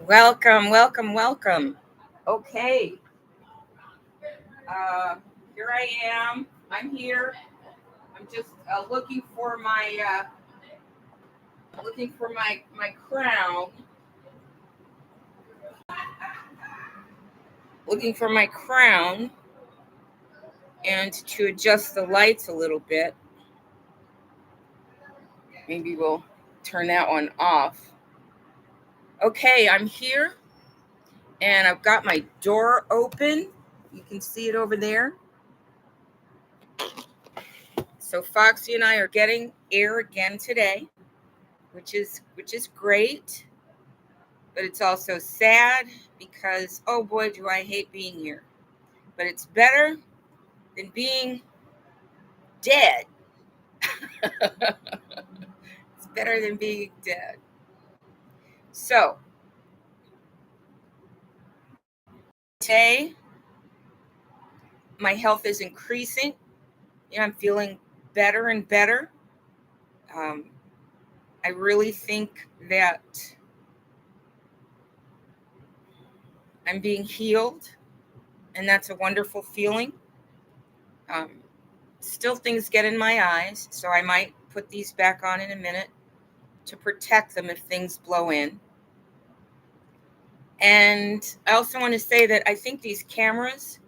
Welcome, welcome, welcome. Okay, uh, here I am. I'm here. I'm just looking for my crown, looking for my crown, and to adjust the lights a little bit. Maybe we'll turn that one off. Okay, I'm here, and I've got my door open. You can see it over there. So Foxy and I are getting air again today, which is great, but it's also sad because oh boy, do I hate being here. But it's better than being dead. It's better than being dead. So today, my health is increasing. I'm feeling better and better. Um, I really think that I'm being healed, and that's a wonderful feeling. Um, Still, things get in my eyes, so I might put these back on in a minute to protect them if things blow in. And I also want to say that I think these cameras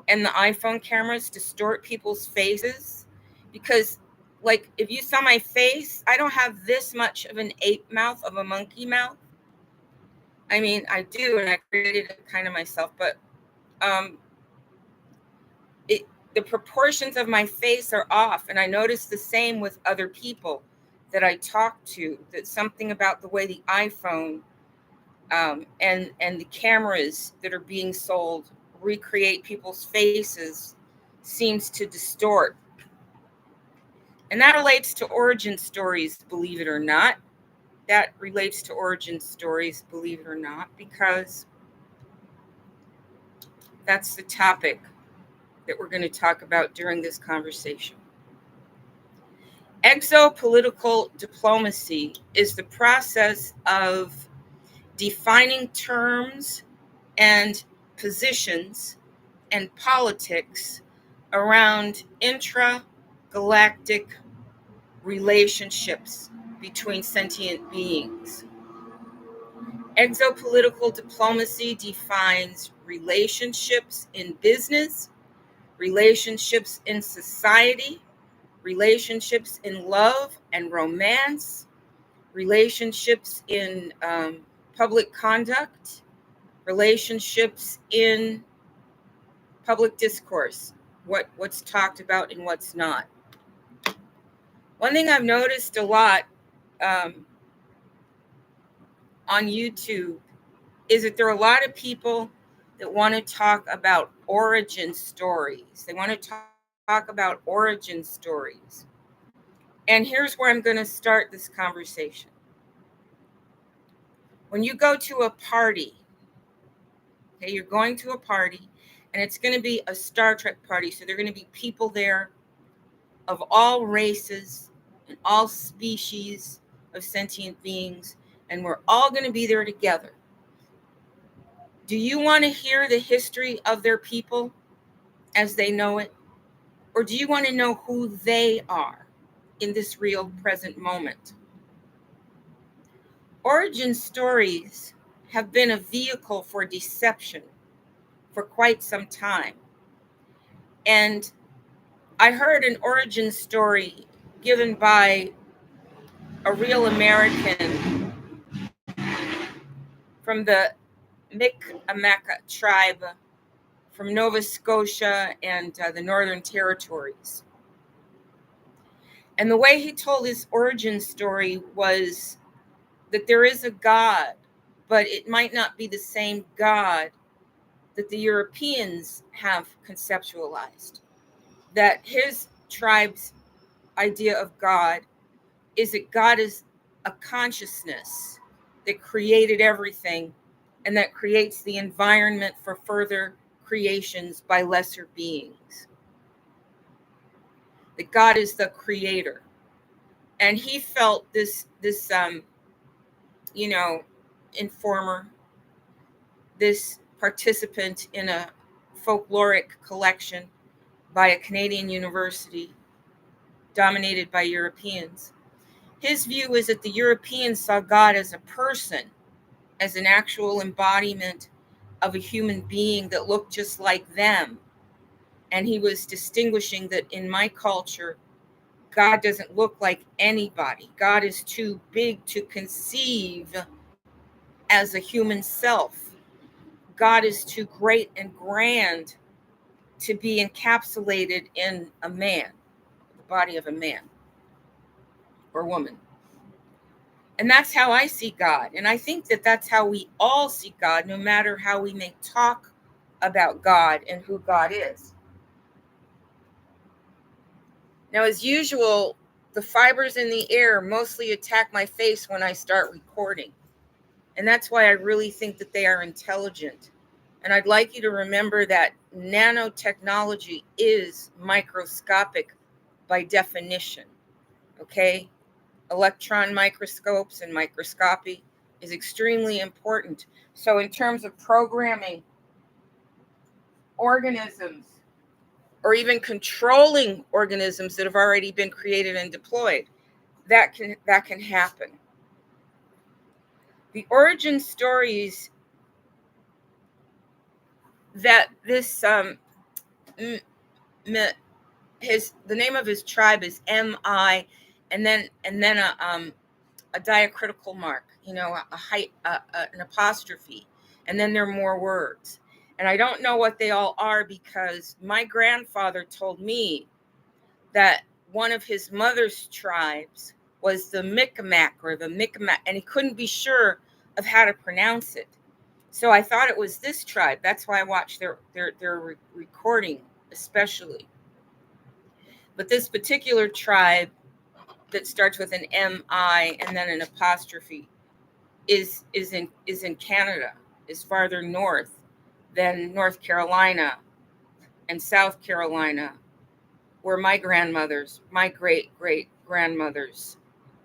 and the iPhone cameras distort people's faces because, like, if you saw my face, I don't have this much of an ape mouth, of a monkey mouth. I mean, I do, and I created it kind of myself, but um, it, the proportions of my face are off, and I notice the same with other people that I talk to. That something about the way the iPhone and the cameras that are being sold recreate people's faces seems to distort. And that relates to origin stories, believe it or not. That relates to origin stories, believe it or not, because that's the topic that we're going to talk about during this conversation. Exopolitical diplomacy is the process of defining terms and positions and politics around intragalactic relationships between sentient beings. Exopolitical diplomacy defines relationships in business, relationships in society, relationships in love and romance, relationships in public conduct, relationships in public discourse, what's talked about and what's not. One thing I've noticed a lot um, on YouTube is that there are a lot of people that want to talk about origin stories. They want to talk about origin stories. And here's where I'm going to start this conversation. When you go to a party, okay, you're going to a party, and it's going to be a Star Trek party. So there are going to be people there of all races and all species of sentient beings, and we're all going to be there together. Do you want to hear the history of their people as they know it? Or do you want to know who they are in this real present moment? Origin stories have been a vehicle for deception for quite some time. And I heard an origin story given by a real American from the Mi'kmaq tribe from Nova Scotia and the Northern Territories. And the way he told his origin story was that there is a God, but it might not be the same God that the Europeans have conceptualized. That his tribe's idea of God is that God is a consciousness that created everything and that creates the environment for further creations by lesser beings. That God is the creator. And he felt this informer this participant in a folkloric collection by a Canadian university dominated by Europeans. His view is that the Europeans saw God as a person, as an actual embodiment of a human being that looked just like them. And he was distinguishing that in my culture, God doesn't look like anybody. God is too big to conceive as a human self. God is too great and grand to be encapsulated in a man, the body of a man or woman. And that's how I see God. And I think that that's how we all see God, no matter how we may talk about God and who God is. Now, as usual, the fibers in the air mostly attack my face when I start recording. And that's why I really think that they are intelligent. And I'd like you to remember that nanotechnology is microscopic by definition. Okay? Electron microscopes and microscopy is extremely important. So in terms of programming organisms or even controlling organisms that have already been created and deployed, that can happen. The origin stories that this the name of his tribe is MI, and then a diacritical mark, an apostrophe, and then there are more words. And I don't know what they all are because my grandfather told me that one of his mother's tribes was the Micmac or the Micmac, and he couldn't be sure of how to pronounce it. So I thought it was this tribe. That's why I watched their recording especially. But this particular tribe that starts with an MI and then an apostrophe is in Canada, is farther north than North Carolina and South Carolina, where my great grandmothers,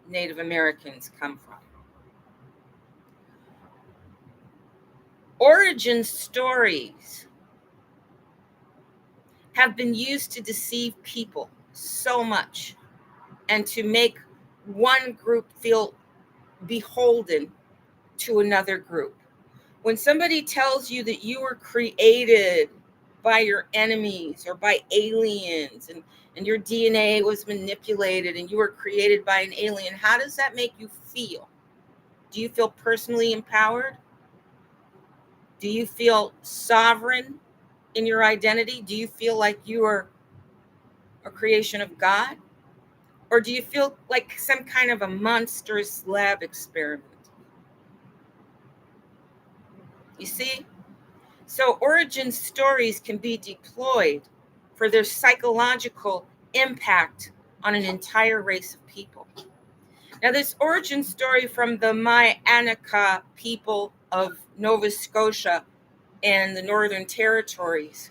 Native Americans, come from. Origin stories have been used to deceive people so much and to make one group feel beholden to another group. When somebody tells you that you were created by your enemies or by aliens and your DNA was manipulated and you were created by an alien, how does that make you feel? Do you feel personally empowered? Do you feel sovereign in your identity? Do you feel like you are a creation of God? Or do you feel like some kind of a monstrous lab experiment? You see? So origin stories can be deployed for their psychological impact on an entire race of people. Now, this origin story from the Ma'anaka people of Nova Scotia and the Northern Territories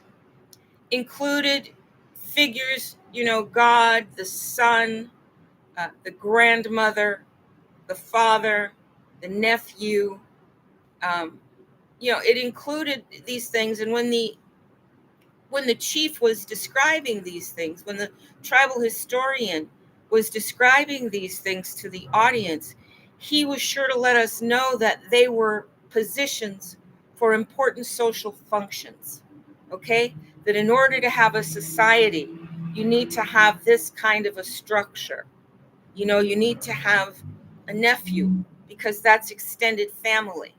included figures, God, the son, the grandmother, the father, the nephew. It included these things. And when the chief was describing these things, when the tribal historian was describing these things to the audience, he was sure to let us know that they were positions for important social functions. Okay? That in order to have a society, you need to have this kind of a structure. You need to have a nephew because that's extended family.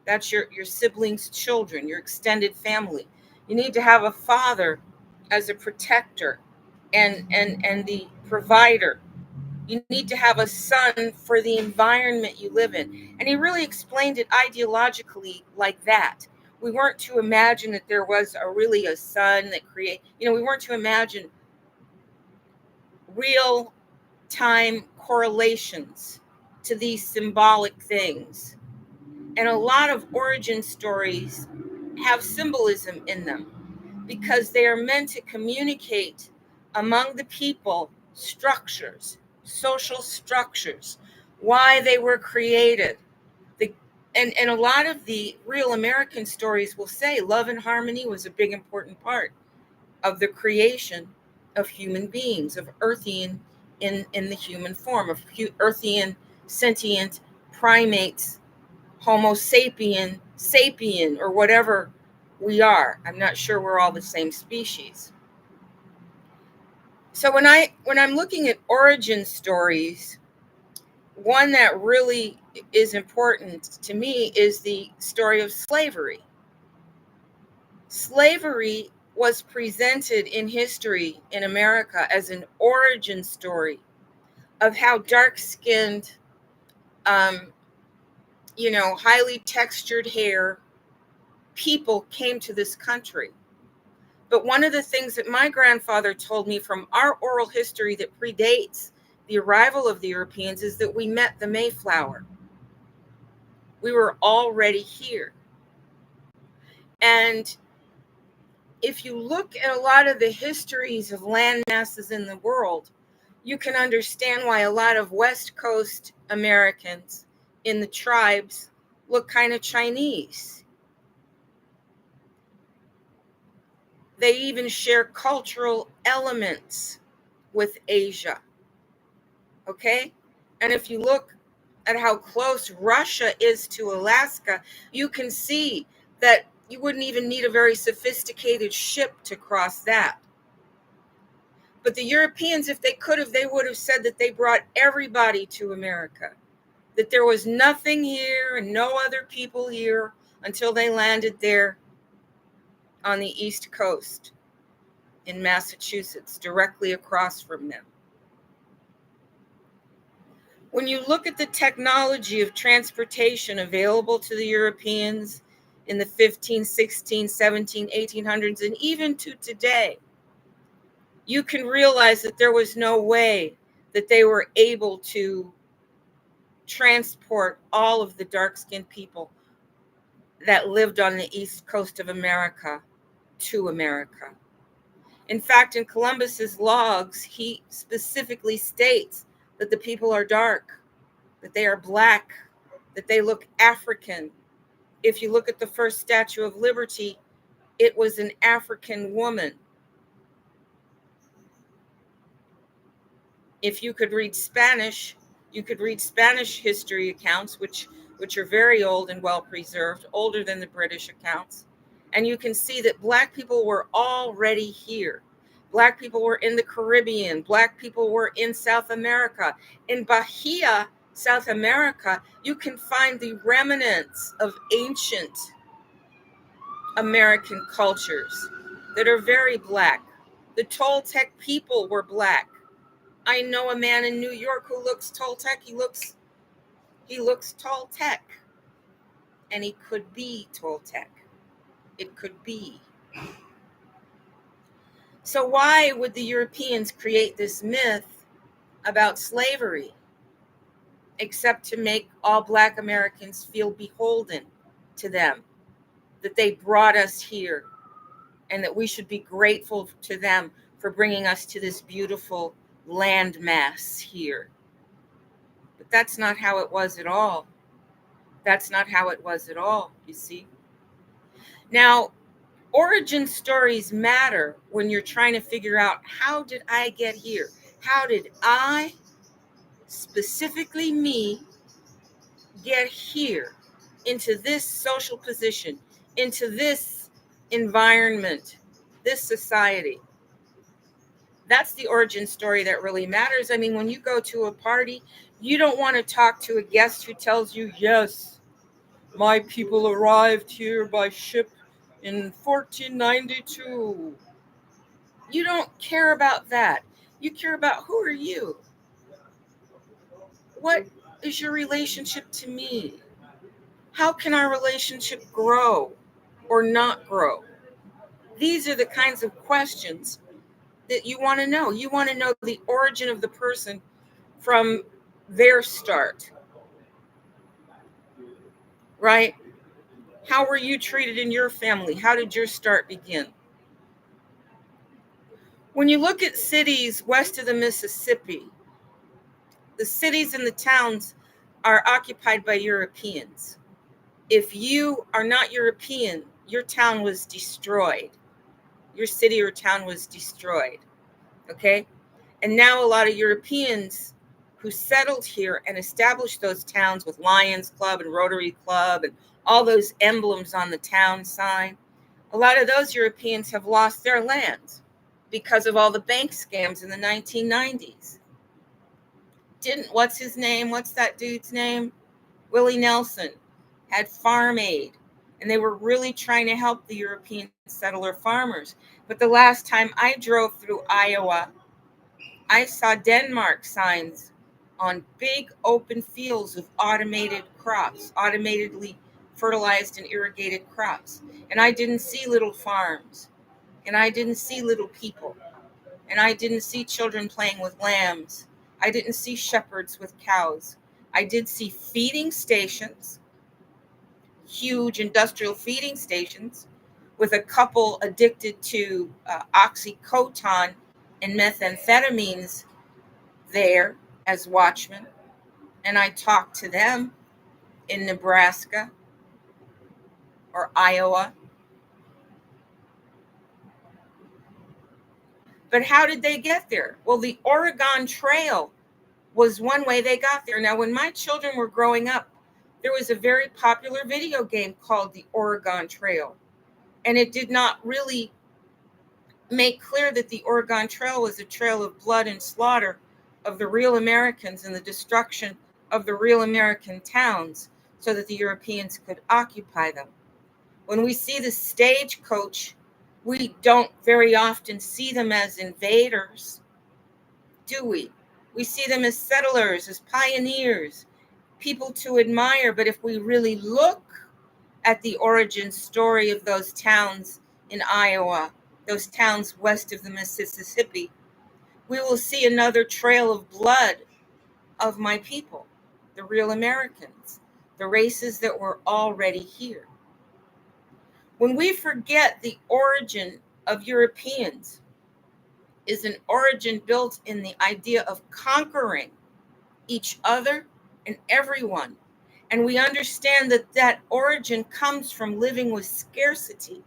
That's your siblings' children, your extended family. You need to have a father as a protector and the provider. You need to have a son for the environment you live in. And he really explained it ideologically like that. We weren't to imagine that there was really a son that we weren't to imagine real time correlations to these symbolic things. And a lot of origin stories have symbolism in them because they are meant to communicate among the people structures, social structures, why they were created, And a lot of the real American stories will say love and harmony was a big important part of the creation of human beings, of earthian in the human form, of earthian sentient primates, Homo sapien, or whatever we are. I'm not sure we're all the same species. So when I'm looking at origin stories, one that really is important to me is the story of slavery. Slavery was presented in history in America as an origin story of how dark-skinned, highly textured hair people came to this country. But one of the things that my grandfather told me from our oral history that predates the arrival of the Europeans is that we met the Mayflower. We were already here. And if you look at a lot of the histories of land masses in the world, you can understand why a lot of West Coast Americans in the tribes look kind of Chinese. They even share cultural elements with Asia. Okay? And if you look at how close Russia is to Alaska, you can see that you wouldn't even need a very sophisticated ship to cross that. But the Europeans, if they could have, they would have said that they brought everybody to America, that there was nothing here and no other people here until they landed there on the East Coast in Massachusetts, directly across from them. When you look at the technology of transportation available to the Europeans in the 15, 16, 17, 1800s, and even to today, you can realize that there was no way that they were able to transport all of the dark-skinned people that lived on the east coast of America to America. In fact, in Columbus's logs, he specifically states that the people are dark, that they are black, that they look African. If you look at the first Statue of Liberty, it was an African woman. If you could read Spanish, you could read Spanish history accounts, which are very old and well preserved, older than the British accounts. And you can see that Black people were already here. Black people were in the Caribbean. Black people were in South America. In Bahia, South America, you can find the remnants of ancient American cultures that are very Black. The Toltec people were Black. I know a man in New York who looks Toltec. He looks Toltec. And he could be Toltec. It could be. So why would the Europeans create this myth about slavery, except to make all Black Americans feel beholden to them, that they brought us here, and that we should be grateful to them for bringing us to this beautiful landmass here? But that's not how it was at all. That's not how it was at all, you see. Now, origin stories matter when you're trying to figure out, how did I get here? How did I, specifically me, get here into this social position, into this environment, this society? That's the origin story that really matters. I mean, when you go to a party, you don't want to talk to a guest who tells you, yes, my people arrived here by ship in 1492. You don't care about that. You care about, who are you? What is your relationship to me? How can our relationship grow or not grow? These are the kinds of questions that you want to know. You want to know the origin of the person from their start, right? How were you treated in your family? How did your start begin? When you look at cities west of the Mississippi, the cities and the towns are occupied by Europeans. If you are not European, your town was destroyed. Your city or town was destroyed. Okay? And now a lot of Europeans who settled here and established those towns with Lions Club and Rotary Club and all those emblems on the town sign, a lot of those Europeans have lost their lands because of all the bank scams in the 1990s. What's his name? What's that dude's name? Willie Nelson had Farm Aid, and they were really trying to help the European settler farmers. But the last time I drove through Iowa, I saw Denmark signs on big open fields of automated crops, automatically fertilized and irrigated crops. And I didn't see little farms, and I didn't see little people, and I didn't see children playing with lambs. I didn't see shepherds with cows. I did see feeding stations, huge industrial feeding stations, with a couple addicted to oxycodone and methamphetamines there as watchmen. And I talked to them in Nebraska or Iowa. But how did they get there? Well, the Oregon Trail was one way they got there. Now, when my children were growing up, there was a very popular video game called the Oregon Trail. And it did not really make clear that the Oregon Trail was a trail of blood and slaughter of the real Americans and the destruction of the real American towns so that the Europeans could occupy them. When we see the stagecoach, we don't very often see them as invaders, do we? We see them as settlers, as pioneers, people to admire. But if we really look at the origin story of those towns in Iowa, those towns west of the Mississippi, we will see another trail of blood of my people, the real Americans, the races that were already here. When we forget the origin of Europeans is an origin built in the idea of conquering each other and everyone, and we understand that that origin comes from living with scarcity,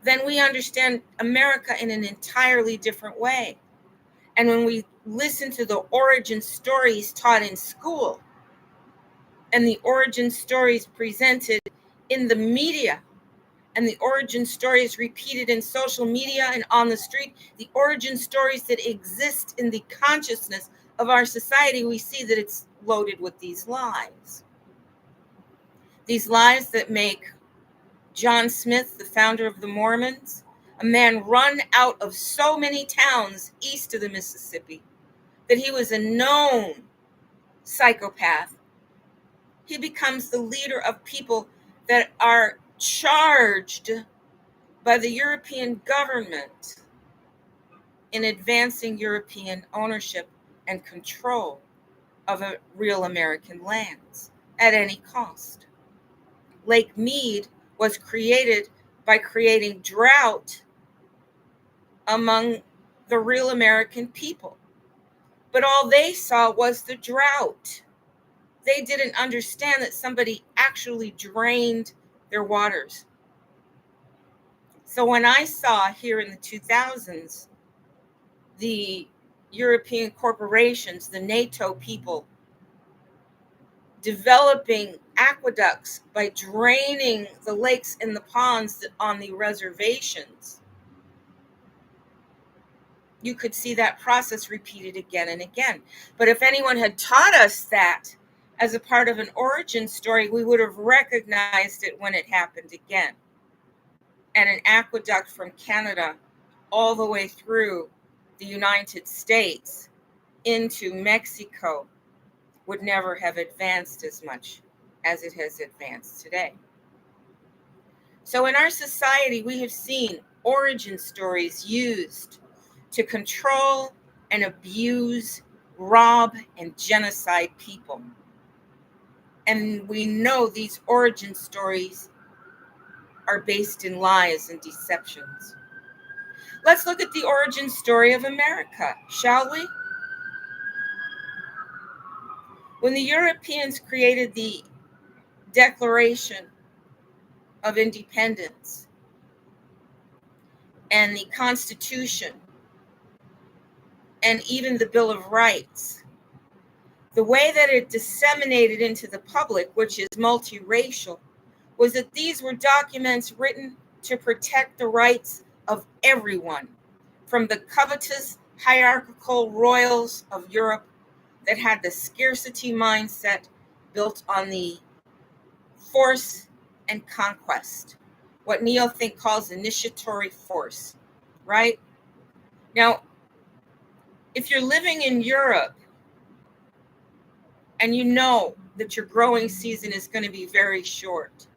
then we understand America in an entirely different way. And when we listen to the origin stories taught in school and the origin stories presented in the media and the origin stories repeated in social media and on the street, the origin stories that exist in the consciousness of our society, we see that it's loaded with these lies. These lies that make John Smith, the founder of the Mormons, a man run out of so many towns east of the Mississippi, that he was a known psychopath. He becomes the leader of people that are charged by the European government in advancing European ownership and control of real American lands at any cost. Lake Mead was created by creating drought among the real American people. But all they saw was the drought. They didn't understand that somebody actually drained their waters. So when I saw here in the 2000s, the European corporations, the NATO people, developing aqueducts by draining the lakes and the ponds on the reservations, you could see that process repeated again and again. But if anyone had taught us that as a part of an origin story, we would have recognized it when it happened again. And an aqueduct from Canada all the way through the United States into Mexico would never have advanced as much as it has advanced today. So in our society, we have seen origin stories used to control and abuse, rob, and genocide people. And we know these origin stories are based in lies and deceptions. Let's look at the origin story of America, shall we? When the Europeans created the Declaration of Independence and the Constitution and even the Bill of Rights, the way that it disseminated into the public, which is multiracial, was that these were documents written to protect the rights of everyone, from the covetous hierarchical royals of Europe that had the scarcity mindset built on the force and conquest, what Neothink calls initiatory force, right? Now, if you're living in Europe and you know that your growing season is going to be very short,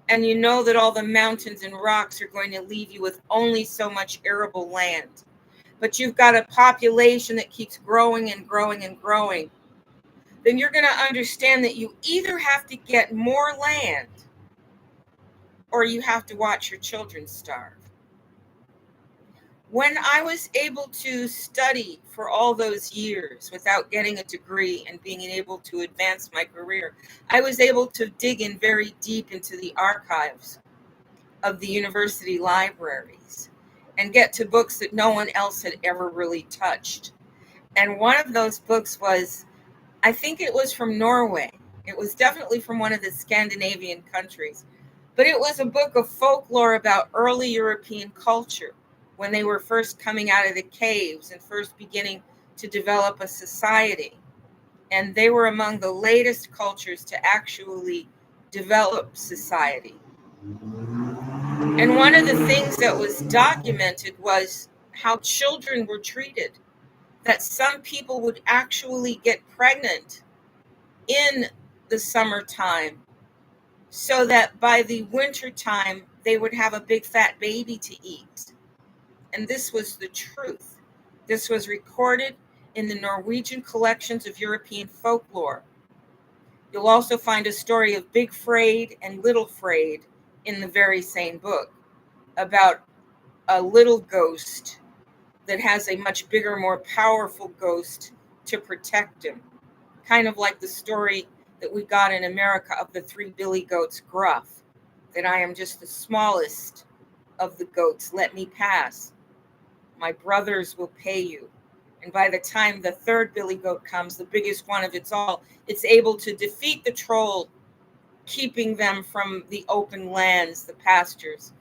and you know that all the mountains and rocks are going to leave you with only so much arable land, but you've got a population that keeps growing and growing and growing, then you're going to understand that you either have to get more land or you have to watch your children starve. When I was able to study for all those years without getting a degree and being able to advance my career, I was able to dig in very deep into the archives of the university libraries and get to books that no one else had ever really touched. And one of those books was, I think it was from Norway. It was definitely from one of the Scandinavian countries. But it was a book of folklore about early European culture when they were first coming out of the caves and first beginning to develop a society. And they were among the latest cultures to actually develop society. And one of the things that was documented was how children were treated, that some people would actually get pregnant in the summertime so that by the winter time they would have a big fat baby to eat. And this was the truth. This was recorded in the Norwegian collections of European folklore. You'll also find a story of Big Freyd and Little Freyd in the very same book, about a little ghost that has a much bigger, more powerful ghost to protect him. Kind of like the story that we got in America of the three billy goats Gruff, that I am just the smallest of the goats, let me pass. My brothers will pay you. And by the time the third billy goat comes, the biggest one of it's all, it's able to defeat the troll, keeping them from the open lands, the pastures.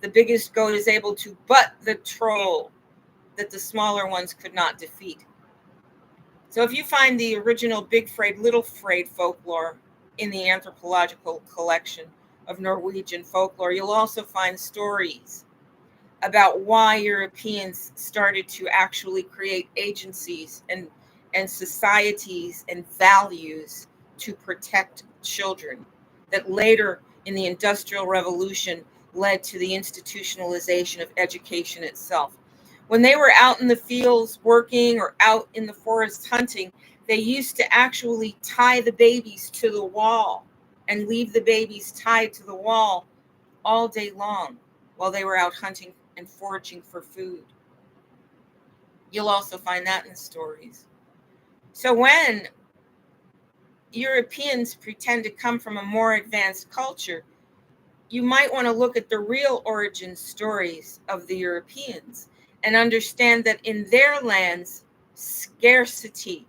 The biggest goat is able to butt the troll that the smaller ones could not defeat. So if you find the original Big Freyd, Little Freyd folklore in the anthropological collection of Norwegian folklore, you'll also find stories about why Europeans started to actually create agencies and societies and values to protect children, that later in the Industrial Revolution led to the institutionalization of education itself. When they were out in the fields working or out in the forest hunting, they used to actually tie the babies to the wall and leave the babies tied to the wall all day long while they were out hunting and foraging for food. You'll also find that in stories. So when Europeans pretend to come from a more advanced culture, you might want to look at the real origin stories of the Europeans and understand that in their lands, scarcity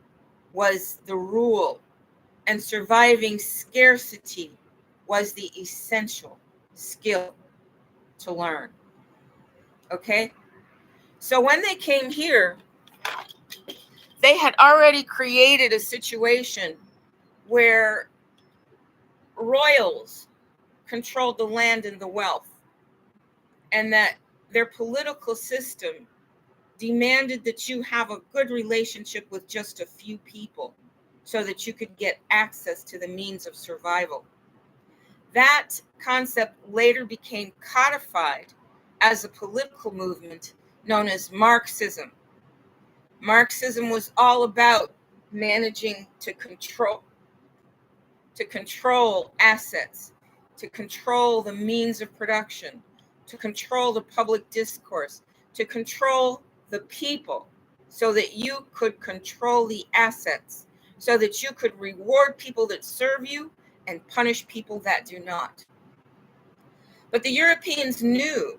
was the rule, and surviving scarcity was the essential skill to learn. Okay? So when they came here, they had already created a situation where royals controlled the land and the wealth, and that their political system demanded that you have a good relationship with just a few people so that you could get access to the means of survival. That concept later became codified as a political movement known as Marxism. Marxism was all about managing to control assets, to control the means of production, to control the public discourse, to control the people so that you could control the assets, so that you could reward people that serve you and punish people that do not. But the Europeans knew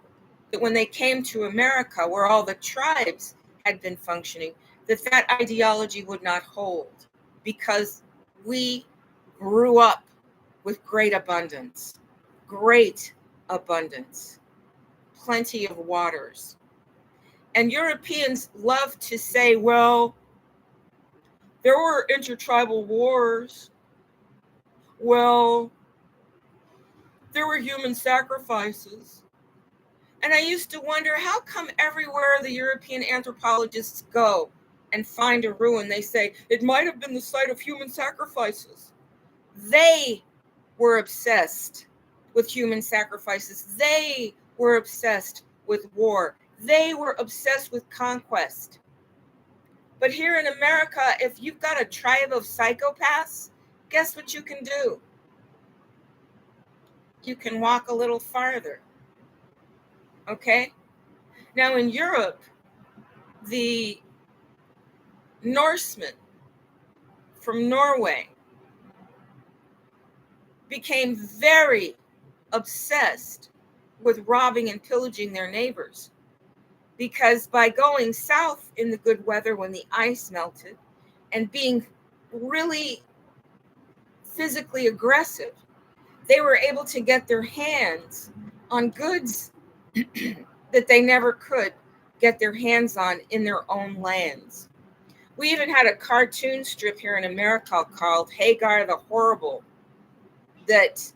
that when they came to America, where all the tribes had been functioning, that ideology would not hold, because we grew up with great abundance, plenty of waters. And Europeans love to say, well, there were intertribal wars. Well, there were human sacrifices. And I used to wonder, how come everywhere the European anthropologists go and find a ruin, they say, it might have been the site of human sacrifices. They were obsessed with human sacrifices. They were obsessed with war. They were obsessed with conquest. But here in America, if you've got a tribe of psychopaths, guess what you can do? You can walk a little farther. Okay? Now in Europe, the Norsemen from Norway became very obsessed with robbing and pillaging their neighbors, because by going south in the good weather when the ice melted and being really physically aggressive, they were able to get their hands on goods that they never could get their hands on in their own lands. We even had a cartoon strip here in America called Hagar the Horrible that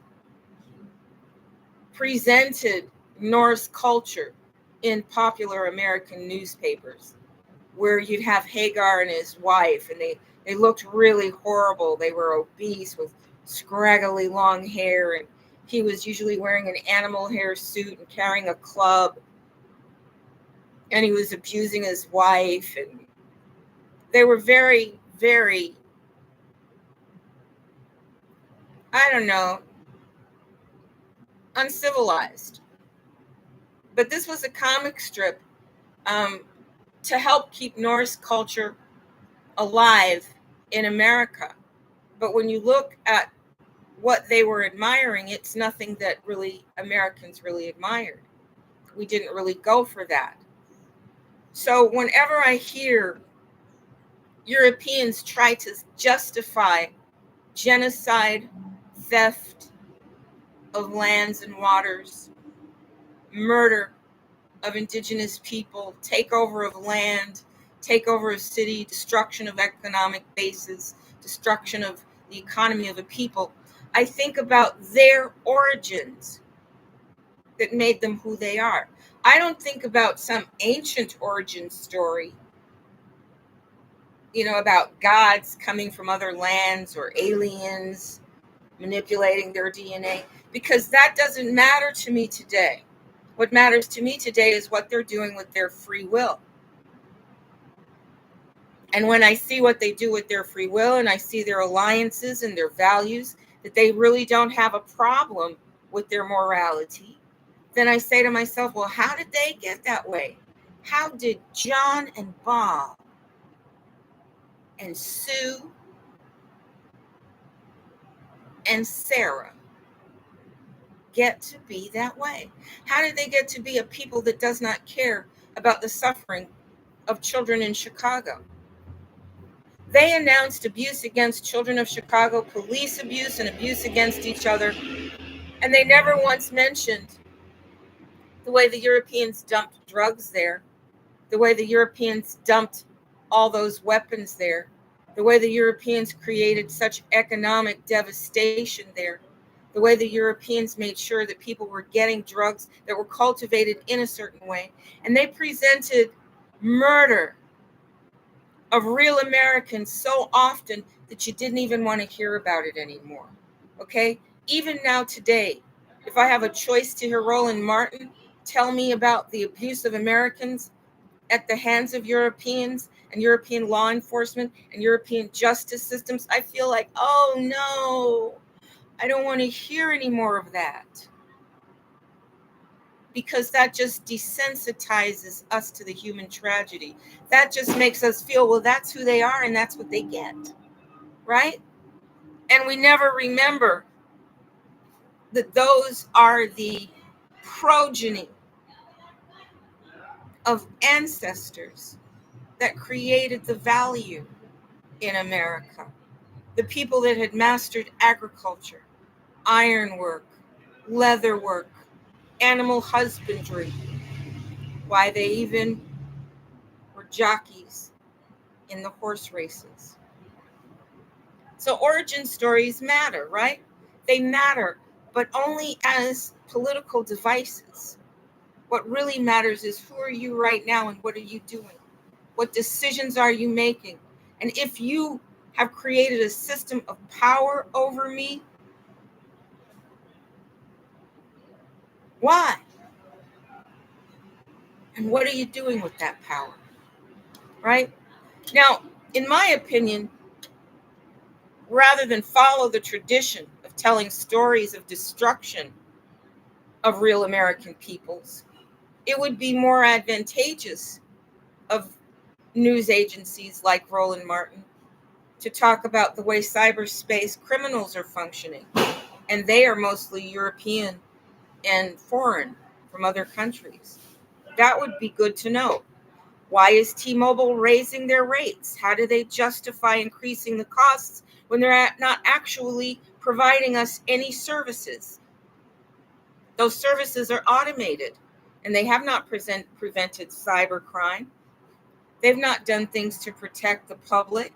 presented Norse culture in popular American newspapers, where you'd have Hagar and his wife, and they looked really horrible. They were obese with scraggly long hair, and he was usually wearing an animal hair suit and carrying a club, and he was abusing his wife, and they were very, very, I don't know, uncivilized. But this was a comic strip to help keep Norse culture alive in America. But when you look at what they were admiring, it's nothing that really Americans really admired. We didn't really go for that. So whenever I hear Europeans try to justify genocide, theft of lands and waters, murder of indigenous people, takeover of land, takeover of city, destruction of economic bases, destruction of the economy of a people, I think about their origins that made them who they are. I don't think about some ancient origin story, about gods coming from other lands or aliens manipulating their DNA, because that doesn't matter to me today. What matters to me today is what they're doing with their free will. And when I see what they do with their free will, and I see their alliances and their values, that they really don't have a problem with their morality, then I say to myself, well, how did they get that way? How did John and Bob and Sue and Sarah get to be that way? How did they get to be a people that does not care about the suffering of children in Chicago? They announced abuse against children of Chicago, police abuse and abuse against each other, and they never once mentioned the way the Europeans dumped drugs there, the way the Europeans dumped all those weapons there, the way the Europeans created such economic devastation there, the way the Europeans made sure that people were getting drugs that were cultivated in a certain way. And they presented murder of real Americans so often that you didn't even want to hear about it anymore. Okay? Even now today, if I have a choice to hear Roland Martin tell me about the abuse of Americans at the hands of Europeans and European law enforcement and European justice systems, I feel like, oh no, I don't want to hear any more of that. Because that just desensitizes us to the human tragedy. That just makes us feel, well, that's who they are and that's what they get, right? And we never remember that those are the progeny of ancestors that created the value in America. The people that had mastered agriculture, ironwork, leatherwork, animal husbandry, why they even were jockeys in the horse races. So origin stories matter, right? They matter, but only as political devices. What really matters is who are you right now and what are you doing? What decisions are you making? And if you have created a system of power over me, why? And what are you doing with that power? Right? Now, in my opinion, rather than follow the tradition of telling stories of destruction of real American peoples, it would be more advantageous of news agencies like Roland Martin to talk about the way cyberspace criminals are functioning. And they are mostly European and foreign from other countries. That would be good to know. Why is T-Mobile raising their rates? How do they justify increasing the costs when they're not actually providing us any services? Those services are automated, and they have not prevented cybercrime. They've not done things to protect the public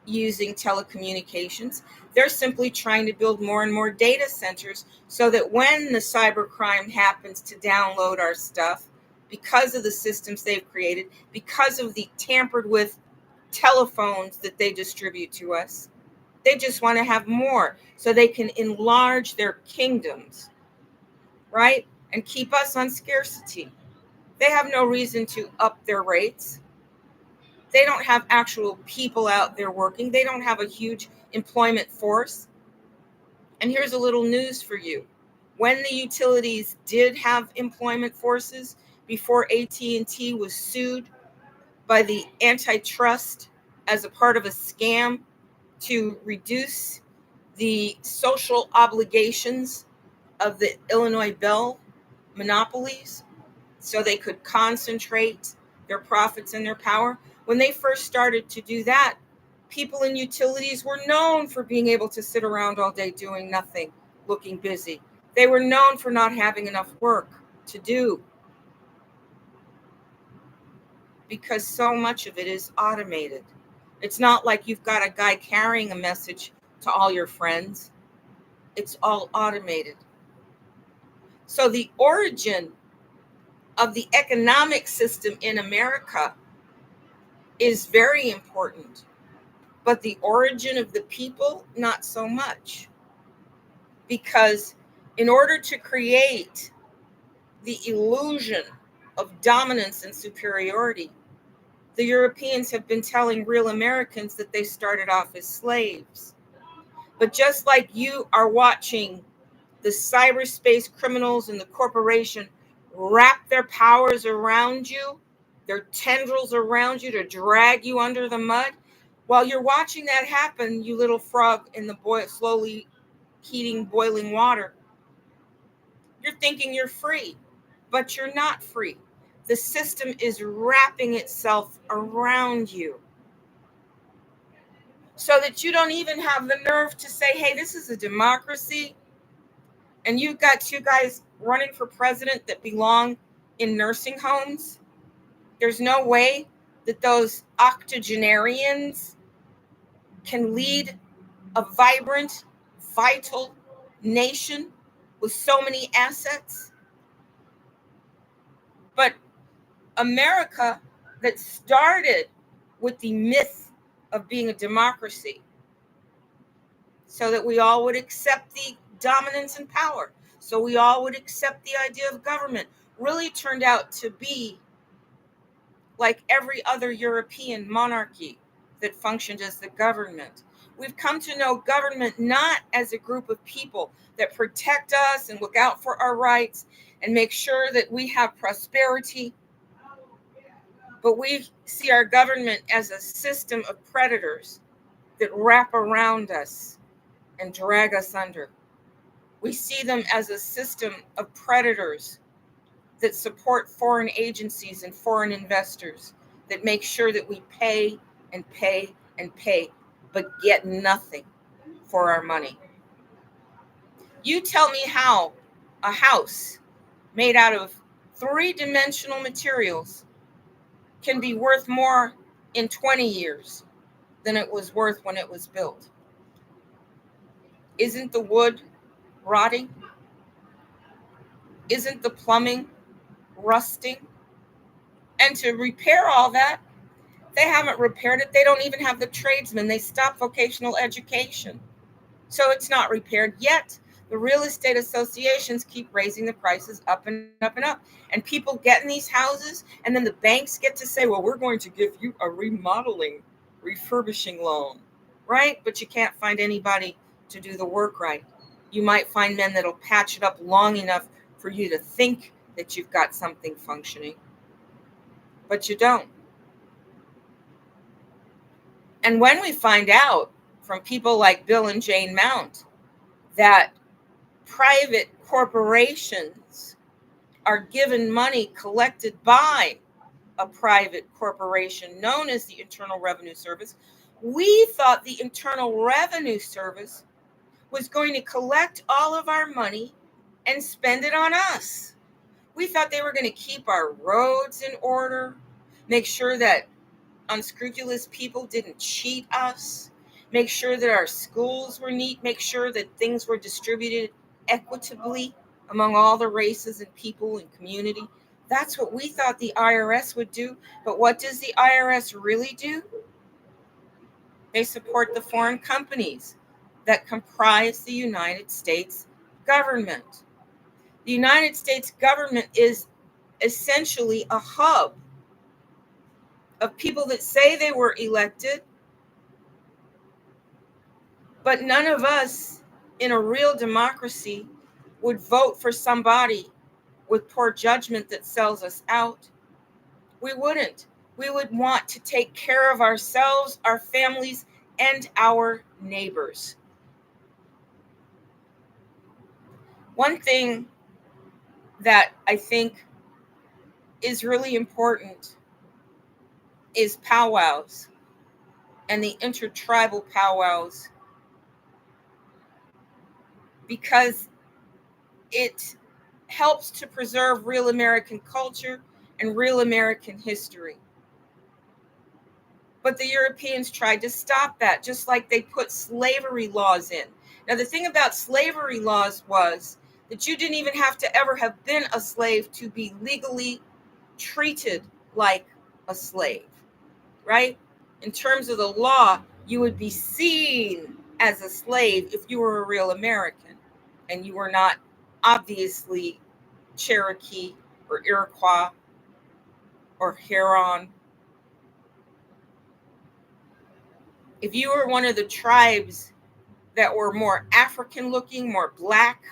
using telecommunications. They're simply trying to build more and more data centers so that when the cybercrime happens to download our stuff, because of the systems they've created, because of the tampered with telephones that they distribute to us, they just want to have more so they can enlarge their kingdoms, right? And keep us on scarcity. They have no reason to up their rates. They don't have actual people out there working. They don't have a huge employment force. And here's a little news for you. When the utilities did have employment forces before AT&T was sued by the antitrust as a part of a scam to reduce the social obligations of the Illinois Bell monopolies so they could concentrate their profits and their power. When they first started to do that, people in utilities were known for being able to sit around all day doing nothing, looking busy. They were known for not having enough work to do because so much of it is automated. It's not like you've got a guy carrying a message to all your friends. It's all automated. So the origin of the economic system in America is very important, but the origin of the people, not so much. Because in order to create the illusion of dominance and superiority, the Europeans have been telling real Americans that they started off as slaves. But just like you are watching the cyberspace criminals and the corporation wrap their powers around you, their tendrils around you to drag you under the mud, while you're watching that happen, you little frog in the slowly heating, boiling water, you're thinking you're free, but you're not free. The system is wrapping itself around you so that you don't even have the nerve to say, hey, this is a democracy. And you've got two guys running for president that belong in nursing homes. There's no way that those octogenarians can lead a vibrant, vital nation with so many assets. But America, that started with the myth of being a democracy, so that we all would accept the dominance and power, so we all would accept the idea of government, really turned out to be like every other European monarchy that functioned as the government. We've come to know government not as a group of people that protect us and look out for our rights and make sure that we have prosperity, but we see our government as a system of predators that wrap around us and drag us under. We see them as a system of predators that support foreign agencies and foreign investors that make sure that we pay and pay and pay, but get nothing for our money. You tell me how a house made out of three-dimensional materials can be worth more in 20 years than it was worth when it was built. Isn't the wood rotting? Isn't the plumbing rusting? And to repair all that, they haven't repaired it. They don't even have the tradesmen. They stopped vocational education. So it's not repaired yet. The real estate associations keep raising the prices up and up and up. And people get in these houses, and then the banks get to say, well, we're going to give you a remodeling, refurbishing loan, right? But you can't find anybody to do the work right. You might find men that'll patch it up long enough for you to think that you've got something functioning, but you don't. And when we find out from people like Bill and Jane Mount that private corporations are given money collected by a private corporation known as the Internal Revenue Service, we thought the Internal Revenue Service was going to collect all of our money and spend it on us. We thought they were going to keep our roads in order, make sure that unscrupulous people didn't cheat us, make sure that our schools were neat, make sure that things were distributed equitably among all the races and people and community. That's what we thought the IRS would do. But what does the IRS really do? They support the foreign companies that comprise the United States government. The United States government is essentially a hub of people that say they were elected, but none of us in a real democracy would vote for somebody with poor judgment that sells us out. We wouldn't. We would want to take care of ourselves, our families, and our neighbors. One thing that I think is really important is powwows and the intertribal powwows, because it helps to preserve real American culture and real American history. But the Europeans tried to stop that, just like they put slavery laws in. Now, the thing about slavery laws was that you didn't even have to ever have been a slave to be legally treated like a slave, right? In terms of the law, you would be seen as a slave if you were a real American and you were not obviously Cherokee or Iroquois or Huron. If you were one of the tribes that were more African looking, more black,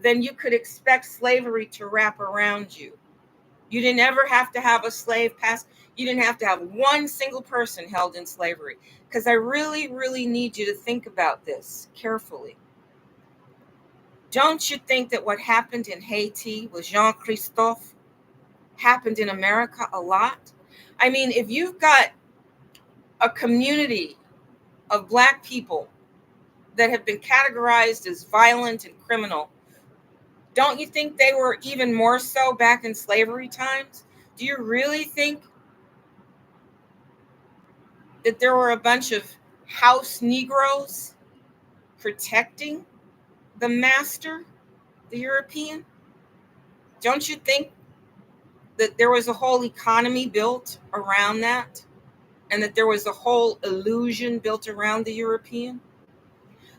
then you could expect slavery to wrap around you. You didn't ever have to have a slave pass. You didn't have to have one single person held in slavery. Because I really, really need you to think about this carefully. Don't you think that what happened in Haiti with Jean Christophe happened in America a lot? I mean, if you've got a community of Black people that have been categorized as violent and criminal, don't you think they were even more so back in slavery times? Do you really think that there were a bunch of house Negroes protecting the master, the European? Don't you think that there was a whole economy built around that, and that there was a whole illusion built around the European?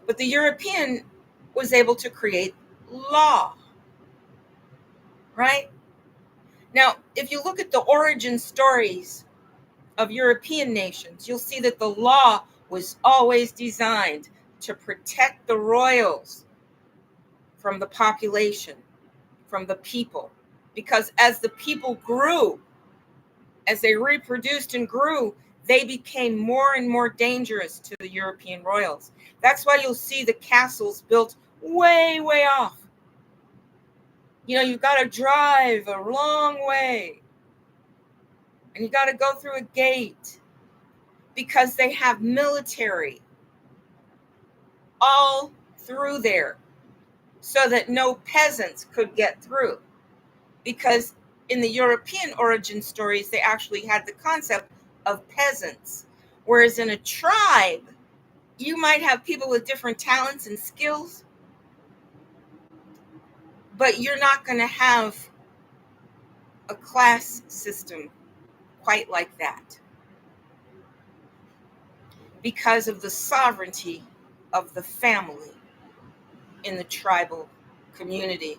But the European was able to create law, right? Now, if you look at the origin stories of European nations, you'll see that the law was always designed to protect the royals from the population, from the people. Because as the people grew, as they reproduced and grew, they became more and more dangerous to the European royals. That's why you'll see the castles built way, way off. You've got to drive a long way and you got to go through a gate because they have military all through there so that no peasants could get through. Because in the European origin stories, they actually had the concept of peasants. Whereas in a tribe, you might have people with different talents and skills, but you're not going to have a class system quite like that because of the sovereignty of the family in the tribal community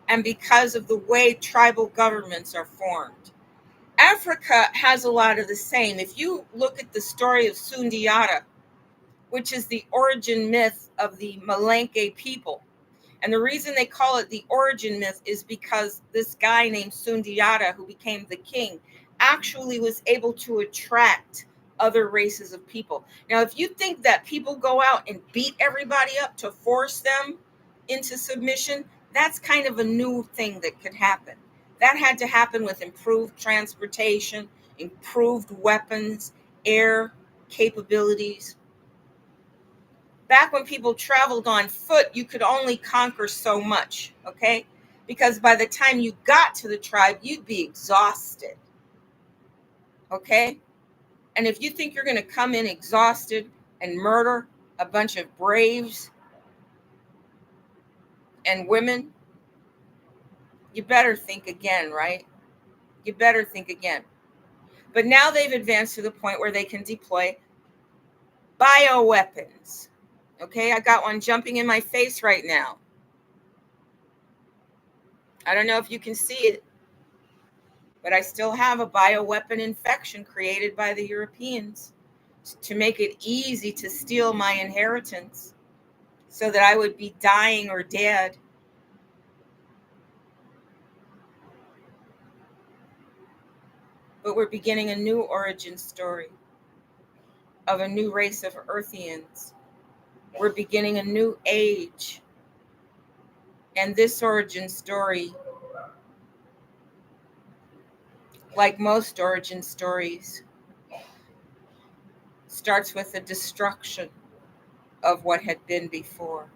and because of the way tribal governments are formed. Africa has a lot of the same. If you look at the story of Sundiata, which is the origin myth of the Malenke people, and the reason they call it the origin myth is because this guy named Sundiata, who became the king, actually was able to attract other races of people. Now, if you think that people go out and beat everybody up to force them into submission, that's kind of a new thing that could happen. That had to happen with improved transportation, improved weapons, air capabilities. Back when people traveled on foot, you could only conquer so much, okay? Because by the time you got to the tribe, you'd be exhausted, okay? And if you think you're going to come in exhausted and murder a bunch of braves and women, you better think again, right? You better think again. But now they've advanced to the point where they can deploy bioweapons. Okay, I got one jumping in my face right now. I don't know if you can see it, but I still have a bioweapon infection created by the Europeans to make it easy to steal my inheritance so that I would be dying or dead. But we're beginning a new origin story of a new race of Earthians. We're beginning a new age. And this origin story, like most origin stories, starts with the destruction of what had been before.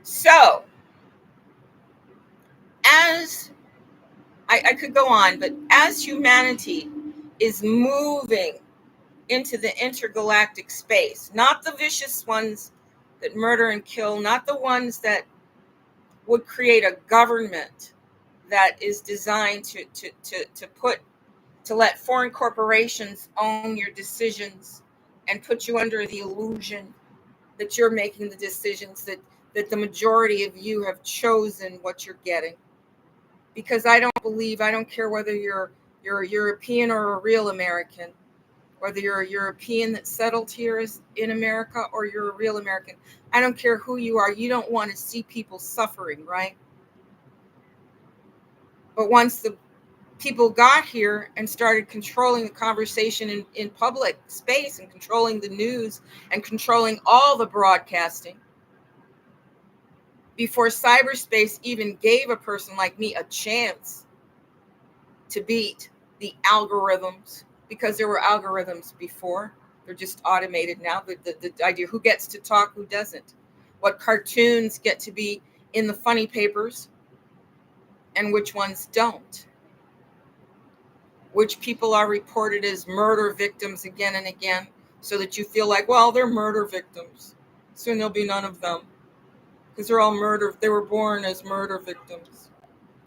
So, as I could go on, but as humanity is moving into the intergalactic space, not the vicious ones that murder and kill, not the ones that would create a government that is designed to let foreign corporations own your decisions and put you under the illusion that you're making the decisions, that the majority of you have chosen what you're getting. Because I don't care whether you're a European or a real American, whether you're a European that settled here in America or you're a real American. I don't care who you are. You don't want to see people suffering, right? But once the people got here and started controlling the conversation in public space and controlling the news and controlling all the broadcasting, before cyberspace even gave a person like me a chance to beat the algorithms, because there were algorithms before, they're just automated now. The idea who gets to talk, who doesn't, what cartoons get to be in the funny papers and which ones don't, which people are reported as murder victims again and again, so that you feel like, well, they're murder victims, soon there'll be none of them because they're all murder, they were born as murder victims.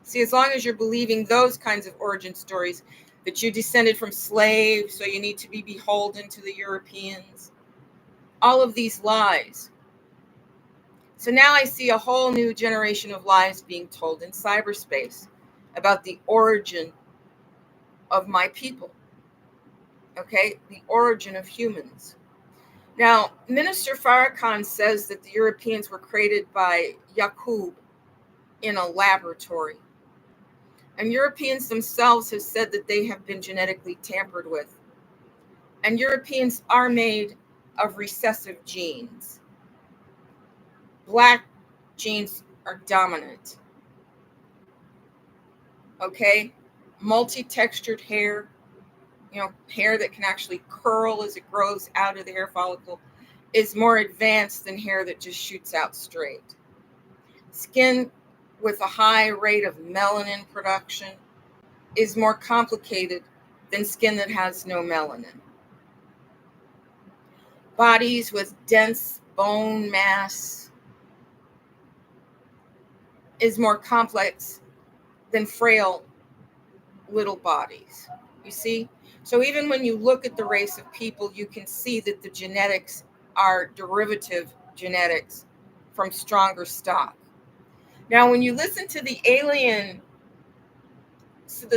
See, as long as you're believing those kinds of origin stories, that you descended from slaves, so you need to be beholden to the Europeans, all of these lies. So now I see a whole new generation of lies being told in cyberspace about the origin of my people. Okay, the origin of humans. Now, Minister Farrakhan says that the Europeans were created by Yaqub in a laboratory. And Europeans themselves have said that they have been genetically tampered with. And Europeans are made of recessive genes. Black genes are dominant. Okay? Multi-textured hair, hair that can actually curl as it grows out of the hair follicle, is more advanced than hair that just shoots out straight. Skin with a high rate of melanin production is more complicated than skin that has no melanin. Bodies with dense bone mass is more complex than frail little bodies. You see? So even when you look at the race of people, you can see that the genetics are derivative genetics from stronger stock. Now, when you listen to the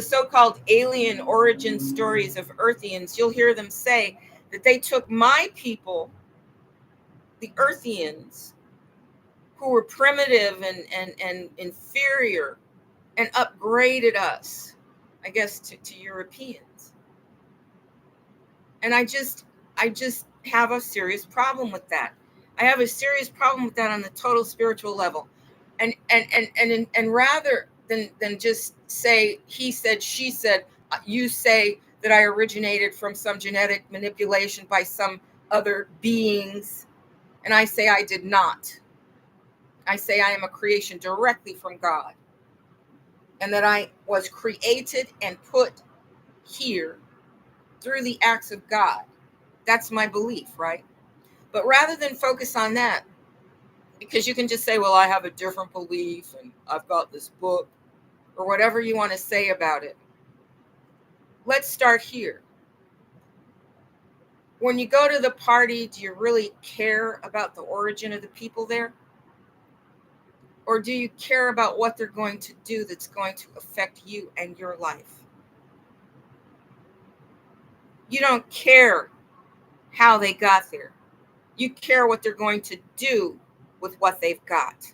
so-called alien origin stories of Earthians, you'll hear them say that they took my people, the Earthians, who were primitive and inferior, and upgraded us, I guess, to Europeans. And I just have a serious problem with that. I have a serious problem with that on the total spiritual level. And rather than just say he said, she said, you say that I originated from some genetic manipulation by some other beings, and I say I did not. I say I am a creation directly from God, and that I was created and put here through the acts of God. That's my belief, right? But rather than focus on that, because you can just say, well, I have a different belief and I've got this book, or whatever you want to say about it. Let's start here. When you go to the party, do you really care about the origin of the people there? Or do you care about what they're going to do that's going to affect you and your life? You don't care how they got there. You care what they're going to do with what they've got.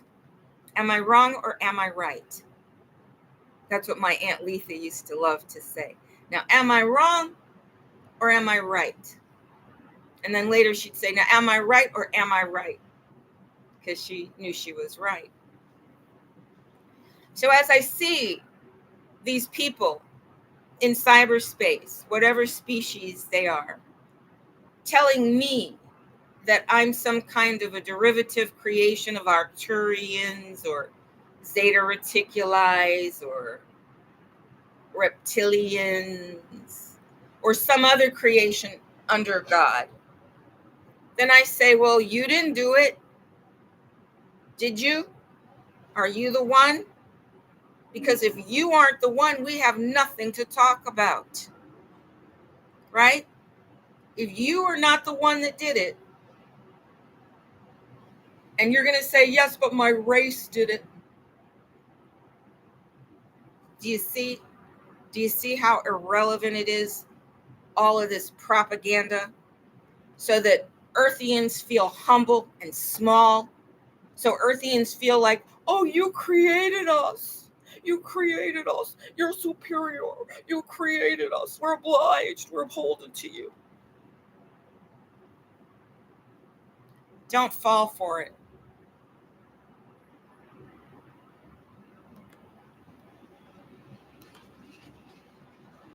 Am I wrong or am I right? That's what my Aunt Letha used to love to say. Now, am I wrong or am I right? And then later she'd say, now, am I right or am I right? Because she knew she was right. So as I see these people in cyberspace, whatever species they are, telling me that I'm some kind of a derivative creation of Arcturians or Zeta Reticuli or reptilians or some other creation under God, then I say, well, you didn't do it. Did you? Are you the one? Because if you aren't the one, we have nothing to talk about. Right? If you are not the one that did it, and you're going to say, yes, but my race did it. Do you see? Do you see how irrelevant it is? All of this propaganda, so that Earthians feel humble and small. So Earthians feel like, oh, you created us. You created us. You're superior. You created us. We're obliged. We're beholden to you. Don't fall for it.